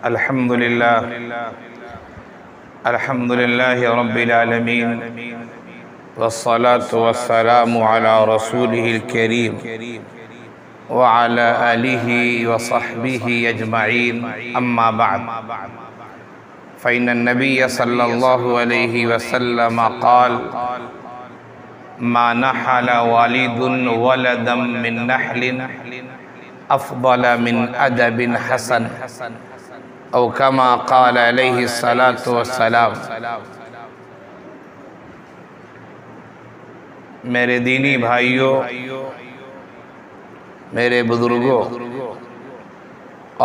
الحمد لله رب العالمين والصلاة والسلام على رسوله الكريم وعلى آله وصحبه أجمعين أما بعد فإن النبي صلى الله عليه وسلم قال ما نحل والد ولدا من نحل أفضل من أدب حسن او كما قال علیہ الصلاة والسلام۔ میرے دینی بھائیوں، میرے بزرگوں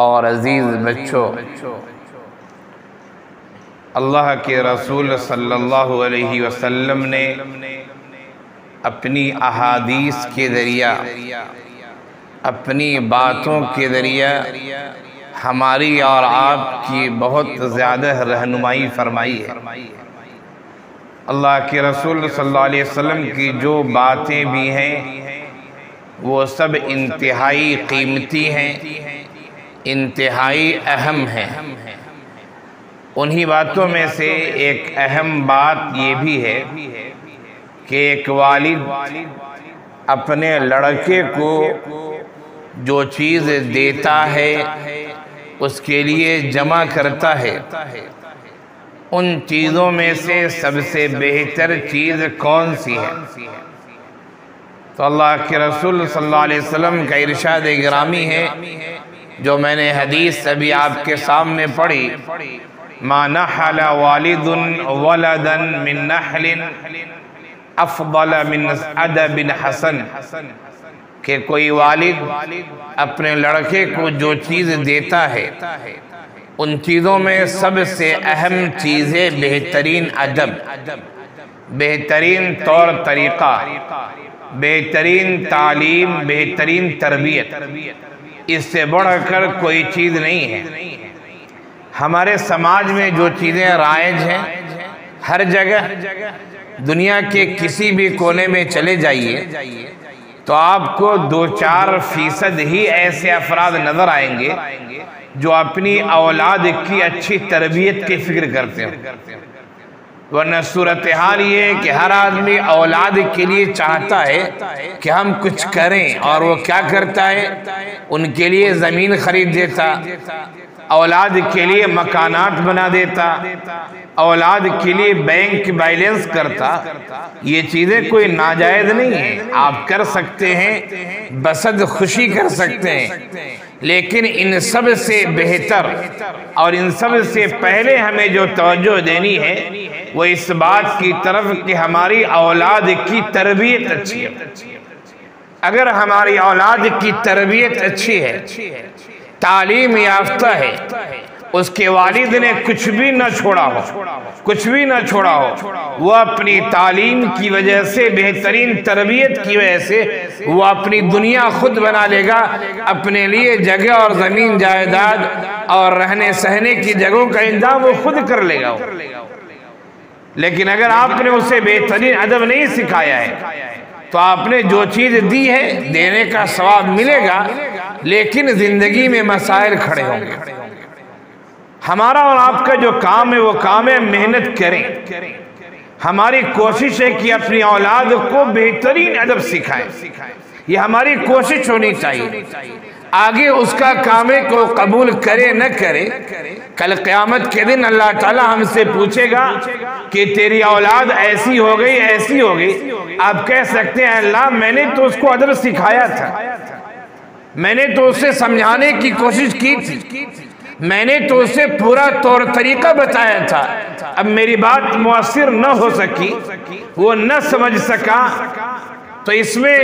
اور عزیز بچوں، اللہ کے رسول صلی اللہ علیہ وسلم نے اپنی احادیث کے ذریعہ، اپنی باتوں کے ذریعہ ہماری اور آپ کی بہت زیادہ رہنمائی فرمائی ہے۔ اللہ کے رسول صلی اللہ علیہ وسلم کی جو باتیں بھی ہیں وہ سب انتہائی قیمتی ہیں، انتہائی اہم ہیں۔ انہی باتوں میں سے ایک اہم بات یہ بھی ہے کہ ایک والد اپنے لڑکے کو جو چیز دیتا ہے اس کے لیے جمع کرتا ہے، ان چیزوں میں سے سب سے بہتر چیز کون سی ہے؟ تو اللہ کے رسول صلی اللہ علیہ وسلم کا ارشاد گرامی ہے جو میں نے حدیث ابھی آپ کے سامنے پڑھی، ما نحل والد ولدا من نحل افضل من ادب حسن، کہ کوئی والد اپنے لڑکے کو جو چیز دیتا ہے ان چیزوں میں سب سے اہم چیز ہے بہترین ادب، بہترین طور طریقہ، بہترین تعلیم، بہترین تربیت۔ اس سے بڑھ کر کوئی چیز نہیں ہے۔ ہمارے سماج میں جو چیزیں رائج ہیں، ہر جگہ دنیا کے کسی بھی کونے میں چلے جائیے تو آپ کو 2-4% ہی ایسے افراد نظر آئیں گے جو اپنی اولاد کی اچھی تربیت کی فکر کرتے ہیں، ورنہ صورتحال یہ ہے کہ ہر آدمی اولاد کے لیے چاہتا ہے کہ ہم کچھ کریں، اور وہ کیا کرتا ہے؟ ان کے لیے زمین خرید دیتا، اولاد کے لیے مکانات بنا دیتا، اولاد کے لیے بینک بیلنس کرتا۔ یہ چیزیں کوئی ناجائز نہیں ہیں، آپ کر سکتے ہیں، بسد خوشی کر سکتے ہیں، لیکن ان سب سے بہتر اور ان سب سے پہلے ہمیں جو توجہ دینی ہے وہ اس بات کی طرف کہ ہماری اولاد کی تربیت اچھی ہے۔ اگر ہماری اولاد کی تربیت اچھی ہے، تعلیم یافتہ ہے، اس کے والد نے کچھ بھی نہ چھوڑا ہو، کچھ بھی نہ چھوڑا ہو، وہ اپنی تعلیم کی وجہ سے، بہترین تربیت کی وجہ سے وہ اپنی دنیا خود بنا لے گا، اپنے لیے جگہ اور زمین جائیداد اور رہنے سہنے کی جگہوں کا انتظام وہ خود کر لے گا۔ لیکن اگر آپ نے اسے بہترین ادب نہیں سکھایا ہے تو آپ نے جو چیز دی ہے دینے کا ثواب ملے گا، لیکن زندگی میں مسائل کھڑے ہوں گے۔ ہمارا اور آپ کا جو کام ہے وہ کام ہے محنت کریں، ہماری کوشش ہے کہ اپنی اولاد کو بہترین ادب سکھائیں، یہ ہماری کوشش ہونی چاہیے۔ آگے اس کا کام ہے کہ وہ قبول کرے نہ کرے، کل قیامت کے دن اللہ تعالی ہم سے پوچھے گا کہ تیری اولاد ایسی ہو گئی، ایسی ہو گئی۔ آپ کہہ سکتے ہیں اللہ میں نے تو اس کو ادب سکھایا تھا، میں نے تو اسے سمجھانے کی کوشش کی تھی، میں نے تو اسے پورا طور طریقہ بتایا تھا، اب میری بات مؤثر نہ ہو سکی، وہ نہ سمجھ سکا، تو اس میں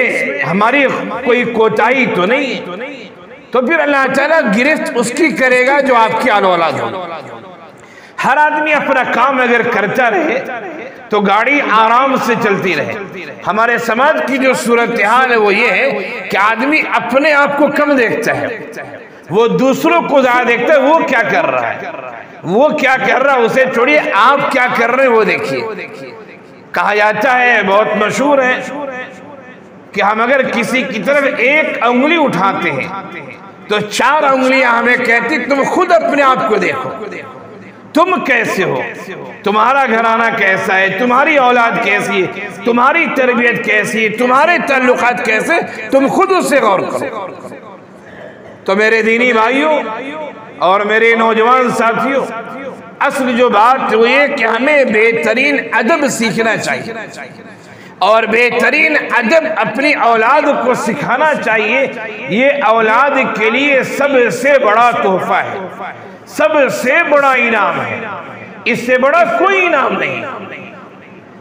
ہماری کوئی کوتاہی تو نہیں، تو پھر اللہ تعالیٰ گرفت اس کی کرے گا جو آپ کی اولاد ہو۔ ہر آدمی اپنا کام اگر کرتا رہے تو گاڑی آرام سے چلتی رہے۔ ہمارے سماج کی جو صورتحال ہے وہ یہ ہے کہ آدمی اپنے آپ کو کم دیکھتا ہے، وہ دوسروں کو زیادہ دیکھتا ہے، وہ کیا کر رہا ہے، وہ کیا کر رہا ہے اسے چھوڑیے، آپ کیا کر رہے ہیں وہ دیکھیے۔ کہا جاتا ہے، بہت مشہور ہے کہ ہم اگر کسی کی طرف ایک انگلی اٹھاتے ہیں تو 4 انگلیاں ہمیں کہتی تم خود اپنے آپ کو دیکھو، تم کیسے ہو، تمہارا گھرانہ کیسا ہے، تمہاری اولاد کیسی ہے، تمہاری تربیت کیسی ہے، تمہارے تعلقات کیسے، تم خود اس سے غور کرو۔ تو میرے دینی بھائیوں اور میرے نوجوان ساتھیوں، اصل جو بات وہ یہ کہ ہمیں بہترین ادب سیکھنا چاہیے، اور بہترین ادب اپنی اولاد کو سکھانا چاہیے۔ یہ اولاد کے لیے سب سے بڑا تحفہ ہے، سب سے بڑا انعام ہے، اس سے بڑا کوئی انعام نہیں۔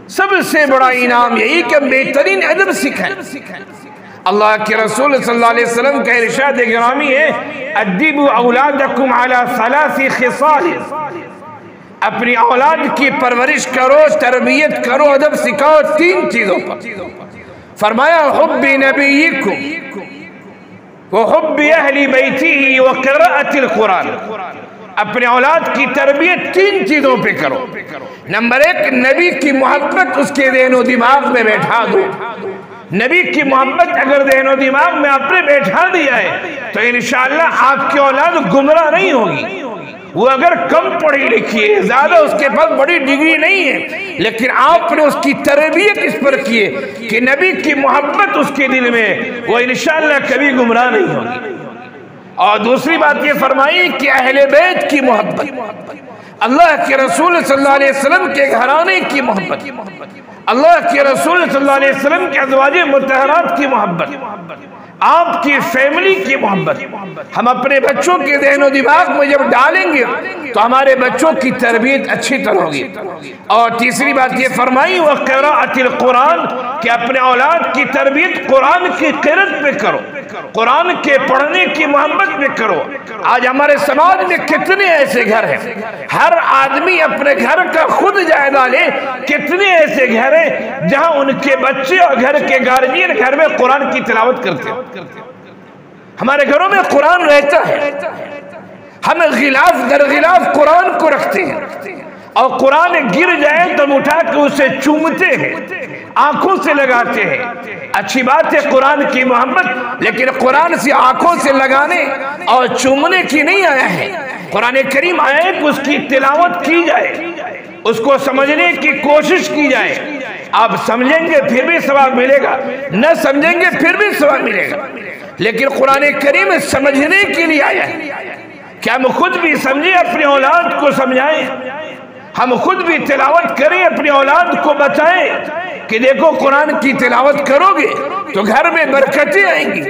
سب سے بڑا انعام یہی کہ بہترین ادب سکھائیں۔ اللہ کے رسول صلی اللہ علیہ وسلم کا ارشاد گرامی ہے، ادبوا اولادکم علی 3 خصال، اپنی اولاد کی پرورش کرو، تربیت کرو، ادب سکھاؤ 3 چیزوں پر۔ فرمایا حب نبیکم وحب اہل بیتہ وقراءۃ القرآن، اپنے اولاد کی تربیت 3 چیزوں پہ کرو۔ نمبر 1، نبی کی محبت اس کے ذہن و دماغ میں بیٹھا دو۔ نبی کی محبت اگر ذہن و دماغ میں آپ نے بیٹھا دیا ہے تو انشاءاللہ آپ کی اولاد گمراہ نہیں ہوگی۔ وہ اگر کم پڑھی لکھی ہے، زیادہ اس کے پاس بڑی ڈگری نہیں ہے، لیکن آپ نے اس کی تربیت اس پر کی ہے کہ نبی کی محبت اس کے دل میں، وہ انشاءاللہ کبھی گمراہ نہیں ہوگی۔ اور دوسری بات یہ فرمائی کہ اہل بیت کی محبت، اللہ کے رسول صلی اللہ علیہ وسلم کے گھرانے کی محبت، اللہ کے رسول صلی اللہ علیہ وسلم کے ازواج مطہرات کی محبت، آپ کی فیملی کی محبت ہم اپنے بچوں کے ذہن و دماغ میں جب ڈالیں گے تو ہمارے بچوں کی تربیت اچھی طرح ہوگی۔ اور تیسری بات یہ فرمائی وقراءۃ القرآن، کہ اپنے اولاد کی تربیت قرآن کی قرأت پہ کرو، قرآن کے پڑھنے کی محبت پہ کرو۔ آج ہمارے سماج میں کتنے ایسے گھر ہیں، ہر آدمی اپنے گھر کا خود جائزہ لے، کتنے ایسے گھر ہیں جہاں ان کے بچے اور گھر کے گارجین گھر میں قرآن کی تلاوت کرتے ہیں۔ ہمارے گھروں میں قرآن رہتا ہے، ہم غلاف در غلاف قرآن کو رکھتے ہیں، اور قرآن گر جائے تو ہم اٹھا کے اسے چومتے ہیں، آنکھوں سے لگاتے ہیں۔ اچھی بات ہے قرآن کی محبت، لیکن قرآن سے آنکھوں سے لگانے اور چومنے کی نہیں آیا ہے۔ قرآن کریم آیا ہے کہ اس کی تلاوت کی جائے، اس کو سمجھنے کی کوشش کی جائے۔ آپ سمجھیں گے پھر بھی ثواب ملے گا، نہ سمجھیں گے پھر بھی ثواب ملے گا، لیکن قرآن کریم سمجھنے کے لیے آیا ہے کہ ہم خود بھی سمجھیں، اپنی اولاد کو سمجھائیں، ہم خود بھی تلاوت کریں، اپنی اولاد کو بتائیں کہ دیکھو قرآن کی تلاوت کرو گے تو گھر میں برکتیں آئیں گی۔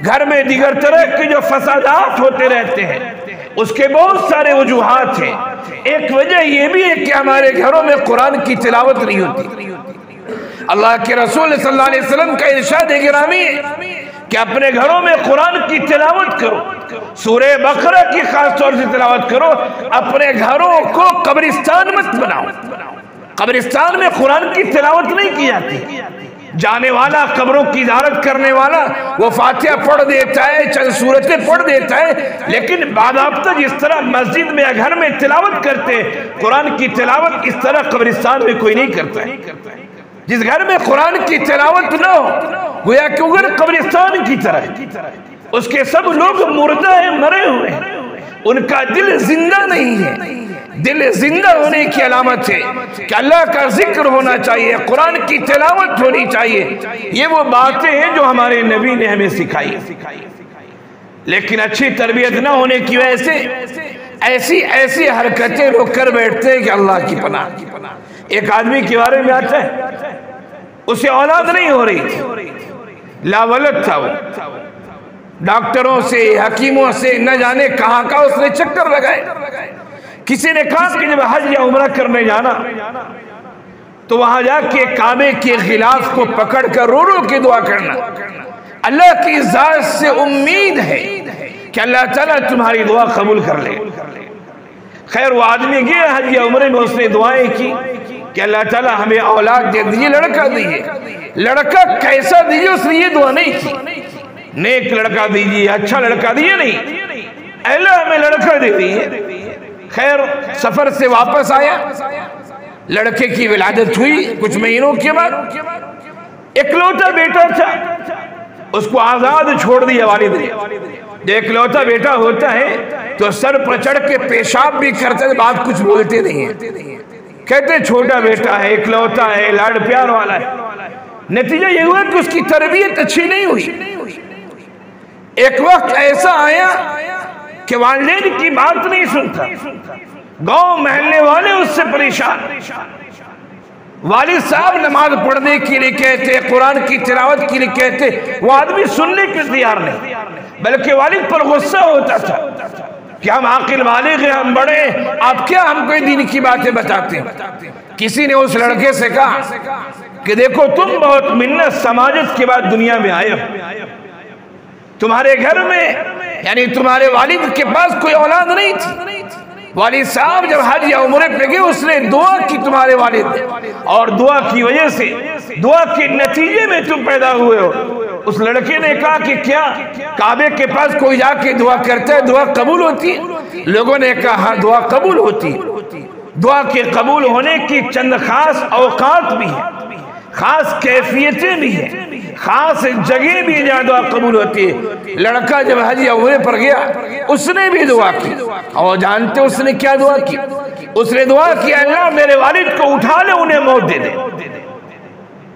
گھر میں دیگر طرح کے جو فسادات ہوتے رہتے ہیں اس کے بہت سارے وجوہات ہیں۔ ایک وجہ یہ بھی ہے کہ ہمارے گھروں میں قرآن کی تلاوت نہیں ہوتی۔ اللہ کے رسول صلی اللہ علیہ وسلم کا ارشاد گرامی ہے کہ اپنے گھروں میں قرآن کی تلاوت کرو، سورہ بقرہ کی خاص طور سے تلاوت کرو۔ اپنے گھروں کو قبرستان مت بناؤ، قبرستان میں قرآن کی تلاوت نہیں کی جاتی۔ جانے والا، قبروں کی زیارت کرنے والا، وہ فاتحہ پڑھ دیتا ہے، چند سورتیں پڑھ دیتا ہے، لیکن باضابطہ جس طرح مسجد میں یا گھر میں تلاوت کرتے قرآن کی تلاوت، اس طرح قبرستان میں کوئی نہیں کرتا ہے۔ جس گھر میں قرآن کی تلاوت نہ ہو گویا کہ وہ گھر قبرستان کی طرح ہے، اس کے سب لوگ مردہ ہیں، مرے ہوئے ہیں، ان کا دل زندہ نہیں ہے۔ دل زندہ ہونے کی علامت ہے کہ اللہ کا ذکر ہونا چاہیے، قرآن کی تلاوت ہونی چاہیے۔ یہ وہ باتیں ہیں جو ہمارے نبی نے ہمیں سکھائی، لیکن اچھی تربیت نہ ہونے کی وجہ سے ایسی حرکتیں لوگ کر بیٹھتے ہیں کہ اللہ کی پناہ۔ ایک آدمی کے بارے میں آتا ہے، اسے اولاد نہیں ہو رہی تھی، لا ولد تھا، وہ ڈاکٹروں سے، حکیموں سے نہ جانے کہاں کا اس نے چکر لگائے۔ کسی نے کہا کہ جب حج یا عمرہ کرنے جانا تو وہاں جا کے کعبے کے غلاف کو پکڑ کر رو رو کے دعا کرنا، اللہ کی ذات سے امید ہے کہ اللہ تعالیٰ تمہاری دعا قبول کر لے۔ خیر وہ آدمی گیا حج یا عمرے میں، اس نے دعائیں کی کہ اللہ تعالیٰ ہمیں اولاد دے دیجیے، لڑکا دیجیے۔ لڑکا کیسا دیجیے اس نے یہ دعا نہیں کی، نیک لڑکا دیجیے، اچھا لڑکا دیجیے نہیں، اللہ ہمیں لڑکا دے دیجیے۔ خیر سفر سے واپس آیا، لڑکے کی ولادت ہوئی کچھ مہینوں کے بعد، اکلوتا بیٹا تھا، اس کو آزاد چھوڑ دیا والد نے۔ جو اکلوتا بیٹا ہوتا ہے تو سر پر چڑھ کے پیشاب بھی کرتا ہے، بات کچھ بولتے نہیں ہیں، کہتے چھوٹا بیٹا ہے، اکلوتا ہے، لاڑ پیار والا ہے۔ نتیجہ یہ ہوا کہ اس کی تربیت اچھی نہیں ہوئی۔ ایک وقت ایسا آیا کہ والدین کی بات نہیں سنتا، گاؤں محلے والے اس سے پریشان۔ والد صاحب نماز پڑھنے کے لیے کہتے، قرآن کی تلاوت کے لیے کہتے، وہ آدمی سننے کے تیار نہیں، بلکہ والد پر غصہ ہوتا تھا کہ ہم عاقل بالغ ہیں، ہم بڑے ہیں، آپ کیا ہم کوئی دین کی باتیں بتاتے ہیں۔ کسی نے اس لڑکے سے کہا کہ دیکھو تم بہت منت سماجت کے بعد دنیا میں آئے ہو، تمہارے گھر میں یعنی تمہارے والد کے پاس کوئی اولاد نہیں تھی، والد صاحب جب حج یا عمرے پہ گئے اس نے دعا کی تمہارے والد نے، اور دعا کی وجہ سے، دعا کے نتیجے میں تم پیدا ہوئے ہو۔ اس لڑکے نے کہا کہ کیا کعبے کے پاس کوئی جا کے دعا کرتا ہے دعا قبول ہوتی ہے؟ لوگوں نے کہا ہاں دعا قبول ہوتی ہے۔ دعا کے قبول ہونے کی چند خاص اوقات بھی ہیں، خاص کیفیتیں بھی ہیں، خاص جگہ بھی جہاں دعا قبول ہوتی ہے۔ لڑکا جب حج یا عمرے پر گیا اس نے بھی دعا کی، اور جانتے اس نے کیا دعا کی؟ اس نے دعا کی اللہ میرے والد کو اٹھا لے، انہیں موت دے دے۔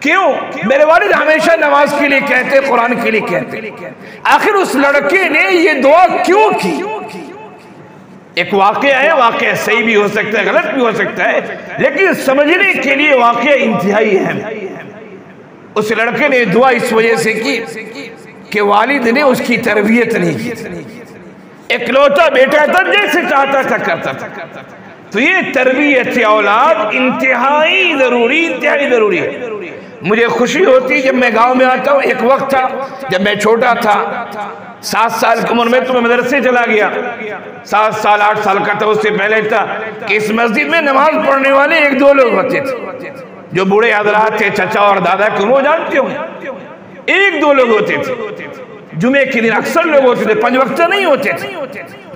کیوں؟ میرے والد ہمیشہ نماز کے لیے کہتے، قرآن کے لیے کہتے۔ آخر اس لڑکے نے یہ دعا کیوں کی؟ ایک واقعہ ہے، واقعہ صحیح بھی ہو سکتا ہے، غلط بھی ہو سکتا ہے، لیکن سمجھنے کے لیے واقعہ انتہائی اہم ہے۔ اس لڑکے نے دعا اس وجہ سے کی کہ والد نے اس کی تربیت نہیں کی، اکلوتا بیٹا تھا، جیسے چاہتا تھا کرتا تھا۔ تو یہ تربیت اولاد انتہائی ضروری ہے۔ مجھے خوشی ہوتی جب میں گاؤں میں آتا ہوں۔ ایک وقت تھا جب میں چھوٹا تھا، 7 سال کی عمر میں، تو میں مدرسے چلا گیا، 7 سال 8 سال کا تھا، اس سے پہلے تھا کہ اس مسجد میں نماز پڑھنے والے 1-2 لوگ ہوتے تھے، جو بوڑھے حضرات تھے، چچا اور دادا کے وہ جانتے ہوں، 1-2 لوگ ہوتے تھے۔ جمعے کے دن اکثر لوگ ہوتے تھے، 5 وقت نہیں ہوتے تھے۔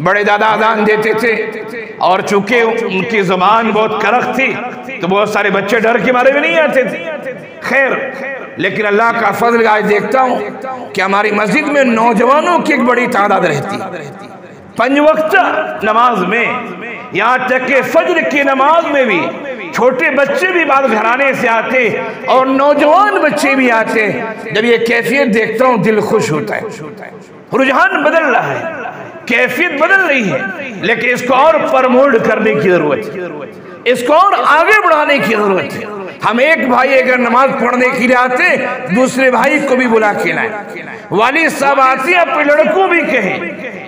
بڑے دادا اذان دیتے تھے، اور چونکہ ان کی زبان بہت کرخ تھی تو بہت سارے بچے ڈر کے مارے بھی نہیں آتے تھے۔ خیر، لیکن اللہ کا فضل آج دیکھتا ہوں کہ ہماری مسجد میں نوجوانوں کی ایک بڑی تعداد رہتی، 5 وقت نماز میں، یہاں تک کہ فجر کی نماز میں بھی چھوٹے بچے بھی بعض گھرانے سے آتے اور نوجوان بچے بھی آتے۔ جب یہ کیفیت دیکھتا ہوں دل خوش ہوتا ہے۔ رجحان بدل رہا ہے، کیفیت بدل رہی ہے، لیکن اس کو اور پرموٹ کرنے کی ضرورت ہے، اس کو اور آگے بڑھانے کی ضرورت ہے۔ ہم ایک بھائی اگر نماز پڑھنے کے لیے آتے، دوسرے بھائی کو بھی بلا کے لائیں، والد صاحب آتے اپنے لڑکوں بھی کہیں،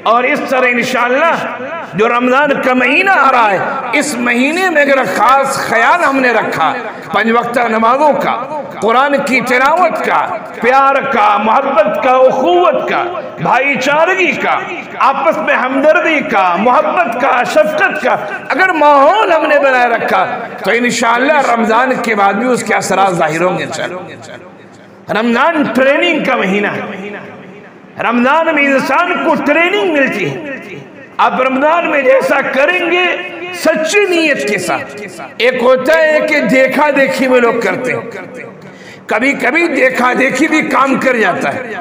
اور اس طرح انشاءاللہ جو رمضان کا مہینہ آ رہا ہے، اس مہینے میں اگر خاص خیال ہم نے رکھا 5 وقتہ نمازوں کا، قرآن کی تلاوت کا، پیار کا، محبت کا، اخوت کا، بھائی چارگی کا، آپس میں ہمدردی کا، محبت کا، شفقت کا اگر ماحول ہم نے بنائے رکھا تو انشاءاللہ رمضان کے بعد بھی اس کے اثرات ظاہر ہوں گے انشاءاللہ۔ رمضان ٹریننگ کا مہینہ ہے، رمضان میں انسان کو ٹریننگ ملتی ہے۔ آپ رمضان میں جیسا کریں گے سچی نیت کے ساتھ، ایک ہوتا ہے کہ دیکھا دیکھی میں لوگ کرتے ہیں، کبھی کبھی دیکھا دیکھی بھی کام کر جاتا ہے،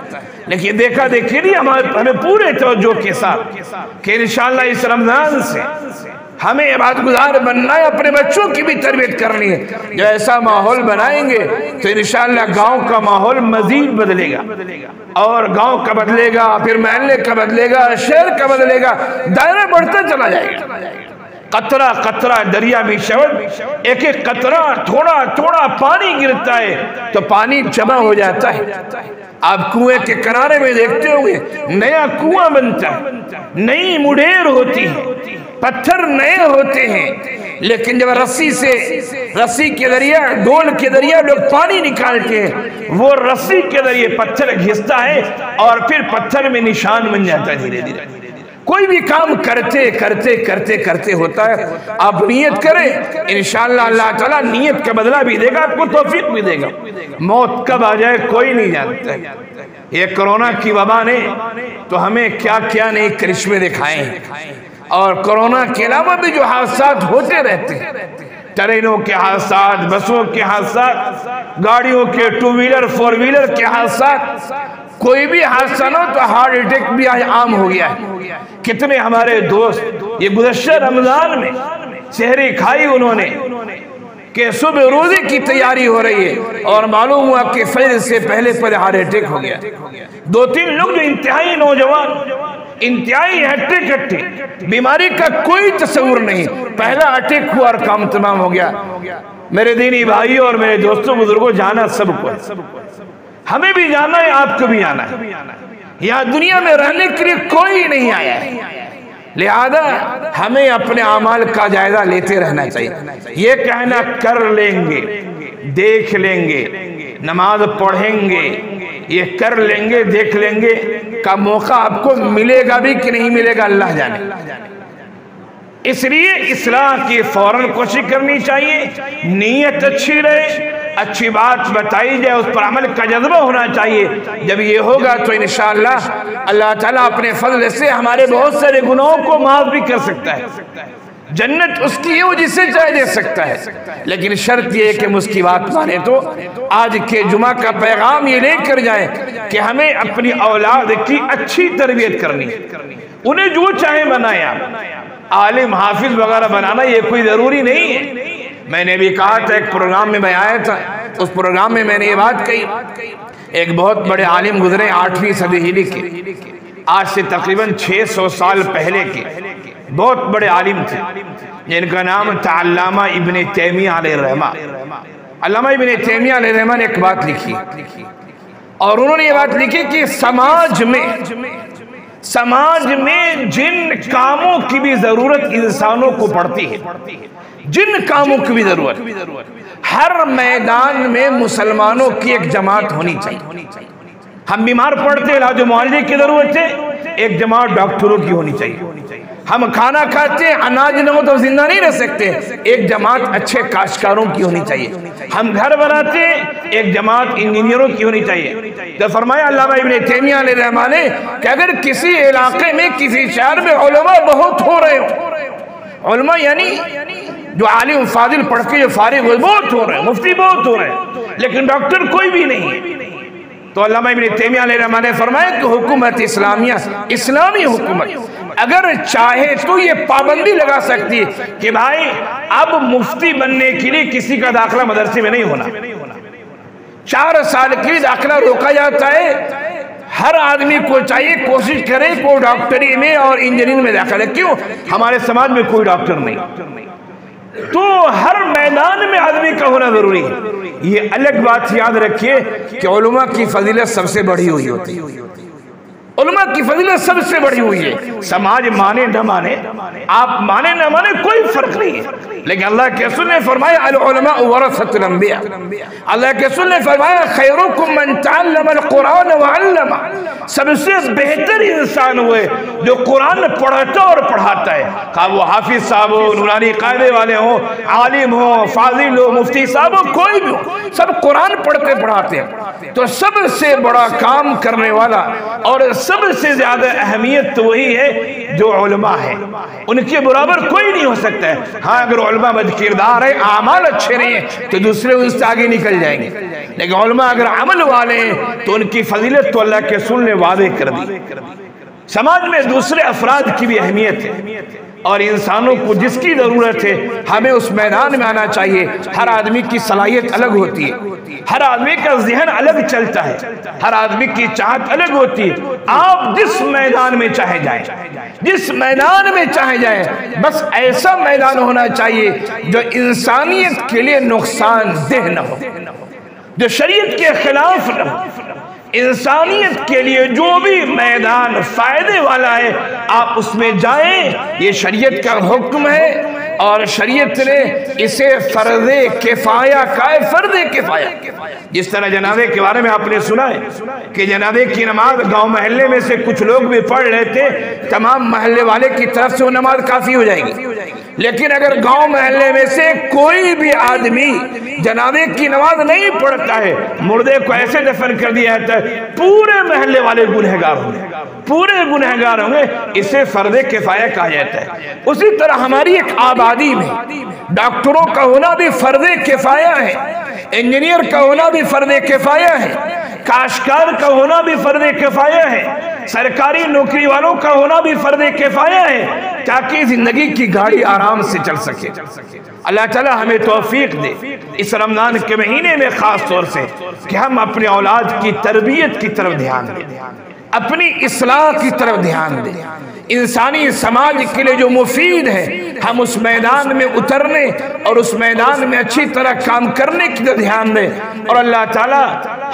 لیکن دیکھا دیکھی نہیں، ہمیں پورے توجہ کے ساتھ کہ انشاءاللہ اس رمضان سے ہمیں عبادت گزار بننا ہے، اپنے بچوں کی بھی تربیت کرنی ہے۔ جو ایسا ماحول بنائیں گے تو انشاءاللہ گاؤں کا ماحول مزید بدلے گا، اور گاؤں کا بدلے گا، پھر محلے کا بدلے گا، شہر کا بدلے گا، دائرہ بڑھتا چلا جائے گا۔ قطرہ قطرہ دریا میں شود، ایک ایک قطرہ تھوڑا تھوڑا پانی گرتا ہے تو پانی جمع ہو جاتا ہے۔ آپ کنویں کے کنارے میں دیکھتے ہوں گے نیا کنواں بنتا ہے، نئی مڈیر ہوتی ہے، پتھر نئے ہوتے ہیں، لیکن جب رسی کے ذریعہ، ڈول کے ذریعہ لوگ پانی نکالتے ہیں، وہ رسی کے ذریعے پتھر گھستا ہے اور پھر پتھر میں نشان بن جاتا ہے دھیرے دھیرے۔ کوئی بھی کام کرتے کرتے کرتے کرتے ہوتا ہے۔ آپ نیت کریں، انشاءاللہ اللہ تعالیٰ نیت کا بدلہ بھی دے گا، آپ کو توفیق بھی دے گا۔ موت کب آ جائے کوئی نہیں جانتا ہے۔ یہ کرونا کی وبا نے تو ہمیں کیا کیا نئے کرشمے دکھائے ہیں، اور کرونا کے علاوہ بھی جو حادثات ہوتے رہتے ہیں، ٹرینوں کے حادثات، بسوں کے حادثات، گاڑیوں کے 2 ویلر 4 ویلر کے حادثات، کوئی بھی حادثہ نہ تو ہارٹ اٹیک بھی آج عام ہو گیا ہے۔ کتنے ہمارے دوست یہ گزشتہ رمضان میں سحری کھائی انہوں نے کہ صبح روزے کی تیاری ہو رہی ہے اور معلوم ہوا کہ فجر سے پہلے ہارٹ اٹیک ہو گیا۔ 2-3 لوگ جو انتہائی نوجوان، انتہائی ہٹے بیماری کا کوئی تصور نہیں، پہلا اٹیک ہوا اور کام تمام ہو گیا۔ میرے دینی بھائیوں اور میرے دوستوں بزرگوں، جانا سب کو ہے، ہمیں بھی جانا ہے، آپ کو بھی جانا ہے۔ یہاں دنیا میں رہنے کے لیے کوئی نہیں آیا ہے، لہذا ہمیں اپنے اعمال کا جائزہ لیتے رہنا چاہیے۔ یہ کہنا کر لیں گے، دیکھ لیں گے، نماز پڑھیں گے، یہ کر لیں گے دیکھ لیں گے کا موقع آپ کو ملے گا بھی کہ نہیں ملے گا اللہ جانے۔ اس لیے اصلاح کی فوراً کوشش کرنی چاہیے، نیت اچھی رہے، اچھی بات بتائی جائے، اس پر عمل کا جذبہ ہونا چاہیے۔ جب یہ ہوگا تو انشاءاللہ اللہ تعالیٰ اپنے فضل سے ہمارے بہت سارے گناہوں کو معاف بھی کر سکتا ہے۔ جنت اس کی ہے، وہ جسے چاہے دے سکتا ہے، لیکن شرط یہ ہے کہ ہم اس کی بات مانیں۔ تو آج کے جمعہ کا پیغام یہ لے کر جائیں کہ ہمیں اپنی اولاد کی اچھی تربیت کرنی، انہیں جو چاہے بنائیں۔ آپ عالم حافظ وغیرہ بنانا یہ کوئی ضروری نہیں ہے۔ میں نے بھی کہا تھا، ایک پروگرام میں میں آیا تھا، اس پروگرام میں میں نے یہ بات کہی، ایک بہت بڑے عالم گزرے 8ویں صدی ہجری کے، آج سے تقریباً 600 سال پہلے کے بہت بڑے عالم تھے، جن کا نام تھا علامہ ابن تیمیہ علیہ الرحمہ۔ علامہ ابن تیمیہ علیہ الرحمہ نے ایک بات لکھی، اور انہوں نے یہ بات لکھی کہ سماج میں جن کاموں کی بھی ضرورت انسانوں کو پڑتی ہے، جن کاموں کی بھی ضرورت، ہر میدان میں مسلمانوں کی ایک جماعت ہونی چاہیے۔ ہم بیمار پڑتے علاج و معالجے کی ضرورت ہے، ایک جماعت ڈاکٹروں کی ہونی چاہیے۔ ہم کھانا کھاتے ہیں، اناج نہ ہو تو زندہ نہیں رہ سکتے، ایک جماعت اچھے کاشتکاروں کی ہونی چاہیے۔ ہم گھر بناتے ہیں، ایک جماعت انجینئروں کی ہونی چاہیے۔ تو فرمایا علامہ ابن تیمیہ علیہ الرحمہ نے کہ اگر کسی علاقے میں کسی شہر میں علماء بہت ہو رہے ہوں، علماء یعنی جو عالم فاضل پڑھ کے جو فارغ ہوئے بہت ہو رہے ہیں، مفتی بہت ہو رہے ہیں، لیکن ڈاکٹر کوئی بھی نہیں ہے، تو علامہ ابن تیمیہ علیہ الرحمہ نے فرمایا کہ حکومت اسلامیہ، اسلامی حکومت اگر چاہے تو یہ پابندی لگا سکتی ہے کہ بھائی اب مفتی بننے کے لیے کسی کا داخلہ مدرسے میں نہیں ہونا، 4 سال کے لیے داخلہ روکا جاتا ہے۔ ہر آدمی کو چاہیے کوشش کرے کہ ڈاکٹری میں اور انجینئرنگ میں داخلہ، کیوں؟ ہمارے سماج میں کوئی ڈاکٹر نہیں، تو ہر میدان میں آدمی کا ہونا ضروری ہے۔ یہ الگ بات یاد رکھیے کہ علماء کی فضیلت سب سے بڑی ہوئی ہوتی ہے، علماء کی فضیلت سب سے بڑی ہوئی ہے۔ سماج مانے نہ مانے، آپ مانے نہ مانے، کوئی فرق نہیں ہے، لیکن اللہ کے رسول نے فرمایا العلماء ورثۃ الانبیاء، اللہ کے رسول نے فرمایا خیرکم من تعلم القرآن وعلمہ، سب سے بہتر انسان ہوئے جو قرآن پڑھتا اور پڑھاتا ہے، خواہ وہ حافظ صاحب ہو، نورانی قاعدے والے ہوں، عالم ہو، فاضل ہو، مفتی صاحب ہو، کوئی بھی ہو، سب قرآن پڑھتے پڑھاتے ہیں۔ تو سب سے بڑا کام کرنے والا اور سب سے زیادہ اہمیت تو وہی ہے جو علماء ہے، ان کے برابر کوئی نہیں ہو سکتا ہے۔ ہاں اگر علماء بد کردار ہے، اعمال اچھے نہیں ہیں تو دوسرے ان سے آگے نکل جائیں گے، لیکن علماء اگر عمل والے ہیں تو ان کی فضیلت تو اللہ کے رسول نے واضح کر دی۔ سماج میں دوسرے افراد کی بھی اہمیت ہے، اور انسانوں کو جس کی ضرورت ہے ہمیں اس میدان میں آنا چاہیے۔ ہر آدمی کی صلاحیت الگ ہوتی ہے، ہر آدمی کا ذہن الگ چلتا ہے، ہر آدمی کی چاہت الگ ہوتی ہے۔ آپ جس میدان میں چاہے جائیں، جس میدان میں چاہے جائیں، بس ایسا میدان ہونا چاہیے جو انسانیت کے لیے نقصان دہ نہ ہو، جو شریعت کے خلاف نہ ہو۔ انسانیت کے لیے جو بھی میدان فائدے والا ہے آپ اس میں جائیں، یہ شریعت کا حکم ہے، اور شریعت نے اسے فرض کفایہ کا ہے، فرض کفایہ۔ جس طرح جنازے کے بارے میں آپ نے سنا ہے کہ جنازے کی نماز گاؤں محلے میں سے کچھ لوگ بھی پڑھ لیتے، تمام محلے والے کی طرف سے وہ نماز کافی ہو جائے گی، لیکن اگر گاؤں محلے میں سے کوئی بھی آدمی جنازے کی نماز نہیں پڑھتا ہے، مردے کو ایسے دفن کر دیا جاتا ہے، پورے محلے والے گنہگار ہوں گے، پورے گنہگار ہوں گے، اسے فرض کفایہ کہا جاتا ہے۔ اسی طرح ہماری ایک آبادی آبادی میں ڈاکٹروں کا ہونا بھی فرض کفایہ ہے، انجینئر کا ہونا بھی فرض کفایہ ہے، کاشتکار کا ہونا بھی فرض کفایہ ہے، سرکاری نوکری والوں کا ہونا بھی فرض کفایہ ہے، تاکہ زندگی کی گاڑی آرام سے چل سکے۔ اللہ تعالیٰ ہمیں توفیق دے اس رمضان کے مہینے میں خاص طور سے کہ ہم اپنے اولاد کی تربیت کی طرف دھیان دیں، اپنی اصلاح کی طرف دھیان دیں، انسانی سماج کے لیے جو مفید ہے ہم اس میدان میں اترنے اور اس میدان میں اچھی طرح کام کرنے کی طرف دھیان دیں، اور اللہ تعالیٰ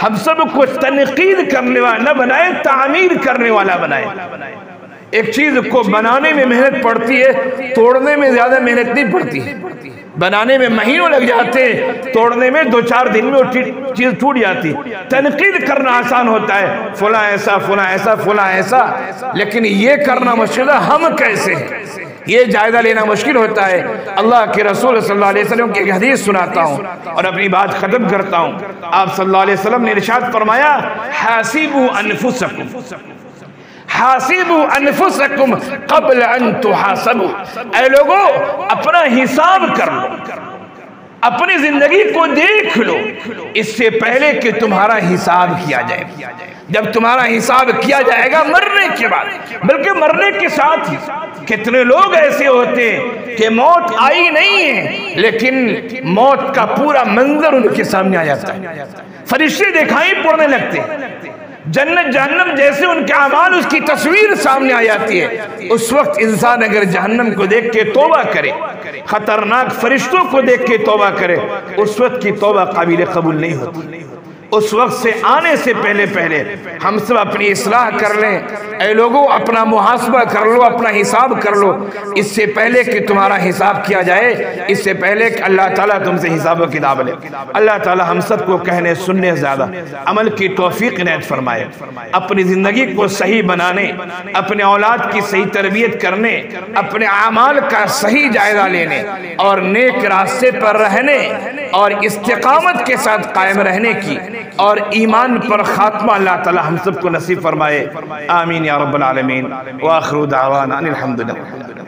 ہم سب کو تنقید کرنے والا نہ بنائے، تعمیر کرنے والا بنائے۔ ایک چیز کو بنانے میں محنت پڑتی ہے، توڑنے میں زیادہ محنت نہیں پڑتی ہے۔ بنانے میں مہینوں لگ جاتے ہیں، توڑنے میں 2-4 دن میں وہ چیز ٹوٹ جاتی۔ تنقید کرنا آسان ہوتا ہے، فلاں ایسا فلاں ایسا فلاں ایسا، لیکن یہ کرنا مشکل ہے ہم کیسے ہیں، یہ جائزہ لینا مشکل ہوتا ہے۔ اللہ کے رسول صلی اللہ علیہ وسلم کی ایک حدیث سناتا ہوں اور اپنی بات ختم کرتا ہوں۔ آپ صلی اللہ علیہ وسلم نے ارشاد فرمایا، حاسبوا انفسکم، حاسبوا انفسکم قبل ان تحاسبوا، اے لوگو اپنا حساب کر لو، اپنی زندگی کو دیکھ لو اس سے پہلے کہ تمہارا حساب کیا جائے۔ جب تمہارا حساب کیا جائے گا مرنے کے بعد، بلکہ مرنے کے ساتھ ہی کتنے لوگ ایسے ہوتے ہیں کہ موت آئی نہیں ہے لیکن موت کا پورا منظر ان کے سامنے آ جاتا ہے، فرشتے دکھائی پڑنے لگتے ہیں، جنت جہنم جیسے ان کے اعمال اس کی تصویر سامنے آ جاتی ہے۔ اس وقت انسان اگر جہنم کو دیکھ کے توبہ کرے، خطرناک فرشتوں کو دیکھ کے توبہ کرے، اس وقت کی توبہ قابل قبول نہیں ہوتی۔ اس وقت سے آنے سے پہلے ہم سب اپنی اصلاح کر لیں۔ اے لوگوں اپنا محاسبہ کر لو، اپنا حساب کر لو اس سے پہلے کہ تمہارا حساب کیا جائے، اس سے پہلے کہ اللہ تعالیٰ تم سے حساب و کتاب لے۔ اللہ تعالیٰ ہم سب کو کہنے سننے زیادہ عمل کی توفیق عنایت فرمائے، اپنی زندگی کو صحیح بنانے، اپنے اولاد کی صحیح تربیت کرنے، اپنے اعمال کا صحیح جائزہ لینے اور نیک راستے پر رہنے اور استقامت کے ساتھ قائم رہنے کی اور ایمان پر خاتمہ اللہ تعالی ہم سب کو نصیب فرمائے۔ آمین یا رب العالمین، وآخر دعوانا ان الحمدللہ۔